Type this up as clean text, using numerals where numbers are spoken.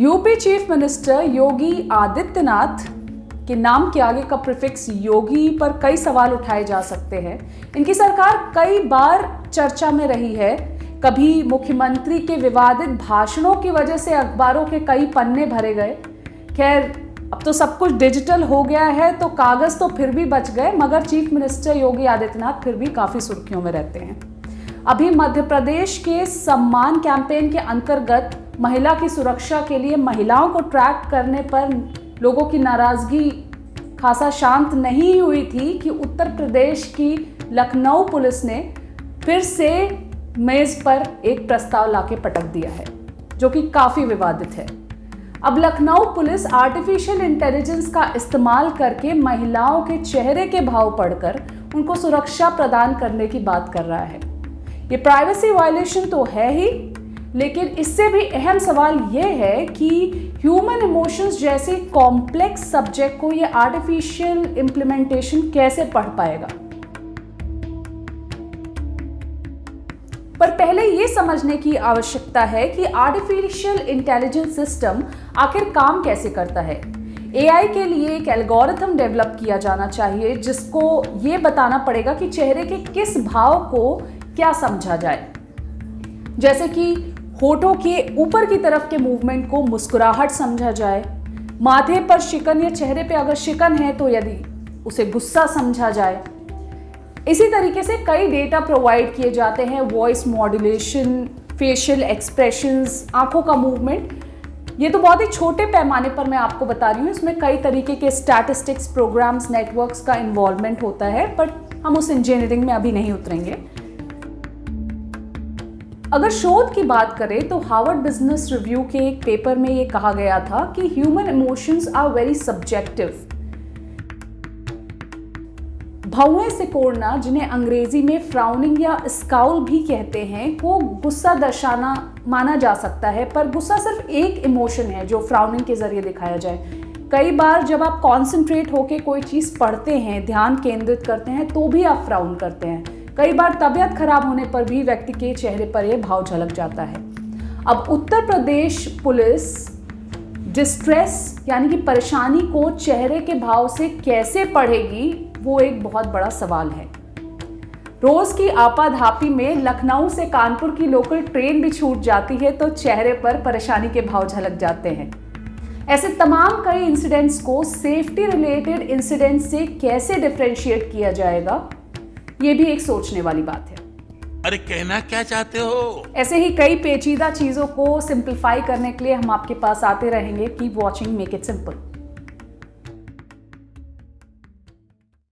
UP chief minister Yogi Adityanath के नाम के आगे का प्रीफिक्स योगी पर कई सवाल उठाए जा सकते हैं। इनकी सरकार कई बार चर्चा में रही है। कभी मुख्यमंत्री के विवादित भाषणों की वजह से अखबारों के कई पन्ने भरे गए। खैर, अब तो सब कुछ डिजिटल हो गया है तो कागज तो फिर भी बच गए, मगर चीफ मिनिस्टर योगी आदित्यनाथ फिर भी काफी सुर्खियों में रहते हैं। अभी मध्य प्रदेश के सम्मान कैंपेन के अंतर्गत महिला की सुरक्षा के लिए महिलाओं को ट्रैक करने पर लोगों की नाराजगी खासा शांत नहीं हुई थी कि उत्तर प्रदेश की लखनऊ पुलिस ने फिर से मेज पर एक प्रस्ताव लाके पटक दिया है, जो कि काफी विवादित है। अब लखनऊ पुलिस आर्टिफिशियल इंटेलिजेंस का इस्तेमाल करके महिलाओं के चेहरे के भाव पढ़कर उनको सुरक्षा प्रदान करने की बात कर रहा है। ये प्राइवेसी वायलेशन तो है ही, लेकिन इससे भी अहम सवाल ये है कि ह्यूमन इमोशंस जैसे कॉम्प्लेक्स सब्जेक्ट को ये आर्टिफिशियल इम्प्लीमेंटेशन कैसे पढ़ पाएगा। पर पहले ये समझने की आवश्यकता है कि आर्टिफिशियल इंटेलिजेंस सिस्टम आखिर काम कैसे करता है। एआई के लिए एक एल्गोरिथम डेवलप किया जाना चाहिए जिसको ये बताना पड़ेगा कि चेहरे के किस भाव को क्या समझा जाए। जैसे कि होठों के ऊपर की तरफ के मूवमेंट को मुस्कुराहट समझा जाए, माथे पर शिकन या चेहरे पे अगर शिकन है तो यदि उसे गुस्सा समझा जाए। इसी तरीके से कई डेटा प्रोवाइड किए जाते हैं, वॉइस मॉड्यूलेशन, फेशियल एक्सप्रेशंस, आंखों का मूवमेंट। ये तो बहुत ही छोटे पैमाने पर मैं आपको बता रही हूँ, इसमें कई तरीके के स्टैटिस्टिक्स, प्रोग्राम्स, नेटवर्क्स का इन्वॉल्वमेंट होता है, बट हम उस इंजीनियरिंग में अभी नहीं उतरेंगे। अगर शोध की बात करें तो हार्वर्ड बिजनेस रिव्यू के एक पेपर में ये कहा गया था कि human emotions are very subjective. भौहें सिकोड़ना, जिन्हें अंग्रेजी में फ्राउनिंग या स्काउल भी कहते हैं, को गुस्सा दर्शाना माना जा सकता है, पर गुस्सा सिर्फ एक इमोशन है जो फ्राउनिंग के जरिए दिखाया जाए। कई बार जब आप कॉन्सेंट्रेट होकर कोई चीज़ पढ़ते हैं, ध्यान केंद्रित करते हैं, तो भी आप फ्राउन करते हैं। कई बार तबीयत खराब होने पर भी व्यक्ति के चेहरे पर यह भाव झलक जाता है। अब उत्तर प्रदेश पुलिस डिस्ट्रेस यानी कि परेशानी को चेहरे के भाव से कैसे पढ़ेगी, वो एक बहुत बड़ा सवाल है। रोज की आपाधापी में लखनऊ से कानपुर की लोकल ट्रेन भी छूट जाती है तो चेहरे पर परेशानी के भाव झलक जाते हैं। ऐसे तमाम कई इंसिडेंट्स को सेफ्टी रिलेटेड इंसिडेंट से कैसे डिफरेंशिएट किया जाएगा, ये भी एक सोचने वाली बात है। अरे कहना क्या चाहते हो? ऐसे ही कई पेचीदा चीजों को सिंपलीफाई करने के लिए हम आपके पास आते रहेंगे। Keep watching, make it simple.